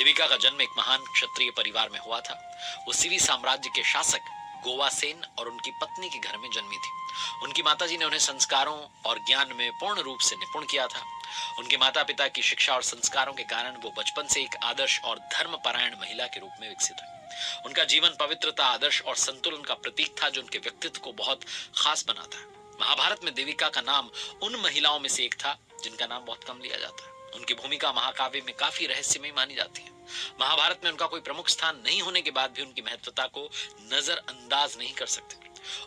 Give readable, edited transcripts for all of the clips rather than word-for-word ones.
देविका का जन्म एक महान क्षत्रिय परिवार में हुआ था। वो सिरी साम्राज्य के शासक गोवासेन और उनकी पत्नी के घर में जन्मी थी। उनकी माताजी ने उन्हें संस्कारों और ज्ञान में पूर्ण रूप से निपुण किया था। उनके माता पिता की शिक्षा और संस्कारों के कारण वो बचपन से एक आदर्श और धर्मपरायण महिला के रूप में विकसित हुई। उनका जीवन पवित्रता, आदर्श और संतुलन का प्रतीक था, जो उनके व्यक्तित्व को बहुत खास बनाता है। महाभारत में देविका का नाम उन महिलाओं में से एक था जिनका नाम बहुत कम लिया जाता है। उनकी भूमिका महाकाव्य में काफी रहस्यमय मानी जाती है। महाभारत में उनका कोई प्रमुख स्थान नहीं होने के बाद भी उनकी महत्वता को नजरअंदाज नहीं कर सकते।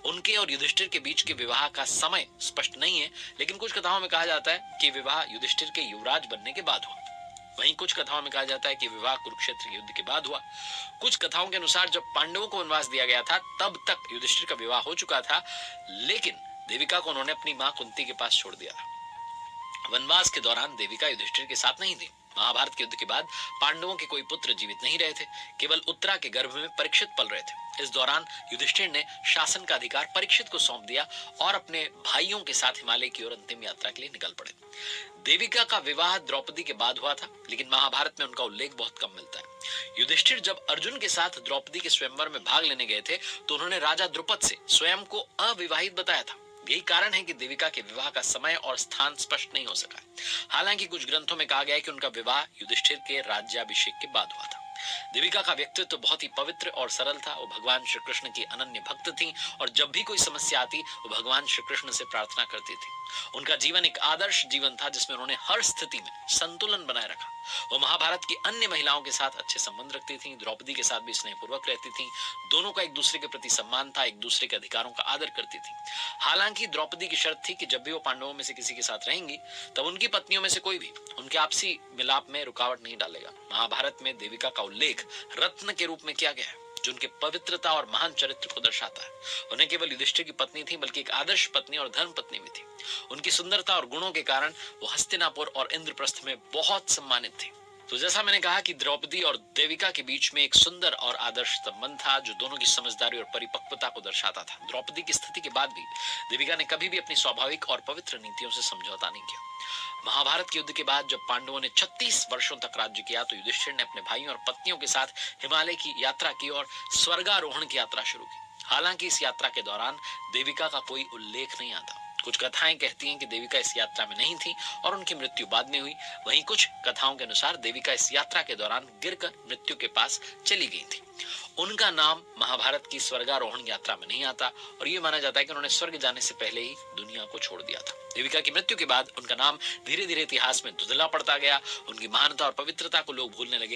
उनके और युधिष्ठिर के बीच के विवाह का समय स्पष्ट नहीं है, लेकिन कुछ कथाओं में कहा जाता है कि विवाह युधिष्ठिर के युवराज बनने के बाद हुआ। वहीं कुछ कथाओं में कहा जाता है कि विवाह कुरुक्षेत्र युद्ध के बाद हुआ। कुछ कथाओं के अनुसार जब पांडवों को वनवास दिया गया था तब तक युधिष्ठिर का विवाह हो चुका था, लेकिन देविका को उन्होंने अपनी मां कुंती के पास छोड़ दिया था। वनवास के दौरान देविका युधिष्ठिर के साथ नहीं थी। महाभारत के युद्ध के बाद पांडवों के कोई पुत्र जीवित नहीं रहे थे, केवल उत्तरा के गर्भ में परीक्षित पल रहे थे। इस दौरान युधिष्ठिर ने शासन का अधिकार परीक्षित को सौंप दिया और अपने भाइयों के साथ हिमालय की ओर अंतिम यात्रा के लिए निकल पड़े। देविका का विवाह द्रौपदी के बाद हुआ था, लेकिन महाभारत में उनका उल्लेख बहुत कम मिलता है। युधिष्ठिर जब अर्जुन के साथ द्रौपदी के स्वयंवर में भाग लेने गए थे तो उन्होंने राजा द्रुपद से स्वयं को अविवाहित बताया था। यही कारण है कि देविका के विवाह का समय और स्थान स्पष्ट नहीं हो सका। हालांकि कुछ ग्रंथों में कहा गया है कि उनका विवाह युधिष्ठिर के राज्याभिषेक के बाद हुआ था। देविका का व्यक्तित्व बहुत ही पवित्र और सरल था। वो भगवान श्री कृष्ण की अनन्य भक्त थी और जब भी कोई समस्या आती वो भगवान श्री कृष्ण से प्रार्थना करती थी। उनका जीवन एक आदर्श जीवन था जिसमें उन्होंने हर स्थिति में संतुलन बनाए रखा। वो महाभारत की अन्य महिलाओं के साथ अच्छे संबंध रखती थी, द्रौपदी के साथ भी स्नेहपूर्वक रहती थी। दोनों का एक दूसरे के प्रति सम्मान था, एक दूसरे के अधिकारों का आदर करती थी। हालांकि द्रौपदी की शर्त थी कि जब भी वो पांडवों में से किसी के साथ रहेंगी तब उनकी पत्नियों में से कोई भी उनके आपसी मिलाप में रुकावट नहीं डालेगा। महाभारत में देविका का उल्लेख रत्न के रूप में किया गया है, जो उनके पवित्रता और महान चरित्र को दर्शाता है। उन्हें केवल युधिष्ठिर की पत्नी थी, बल्कि एक आदर्श पत्नी और धर्म पत्नी भी थी। उनकी सुंदरता और गुणों के कारण वो हस्तिनापुर और इंद्रप्रस्थ में बहुत सम्मानित थी। तो जैसा मैंने कहा कि द्रौपदी और देविका के बीच में एक सुंदर और आदर्श संबंध था, जो दोनों की समझदारी और परिपक्वता को दर्शाता था। द्रौपदी की स्थिति के बाद भी देविका ने कभी भी अपनी स्वाभाविक और पवित्र नीतियों से समझौता नहीं किया। महाभारत के युद्ध के बाद जब पांडवों ने 36 वर्षों तक राज्य किया तो युधिष्ठिर ने अपने भाइयों और पत्नियों के साथ हिमालय की यात्रा की और स्वर्गारोहण की यात्रा शुरू की। हालांकि इस यात्रा के दौरान देविका का कोई उल्लेख नहीं आता। कुछ कथाएं कहती हैं कि देविका इस यात्रा में नहीं थी और उनकी मृत्यु बाद में हुई। वहीं कुछ कथाओं के अनुसार देविका इस यात्रा के दौरान गिरकर मृत्यु के पास चली गई थी। उनका नाम महाभारत की स्वर्गारोहण यात्रा में नहीं आता और ये माना जाता है कि उन्होंने स्वर्ग जाने से पहले ही दुनिया को छोड़ दिया था। देविका की मृत्यु के बाद उनका नाम धीरे धीरे इतिहास में धुंधला पड़ता गया। उनकी महानता और पवित्रता को लोग भूलने लगे।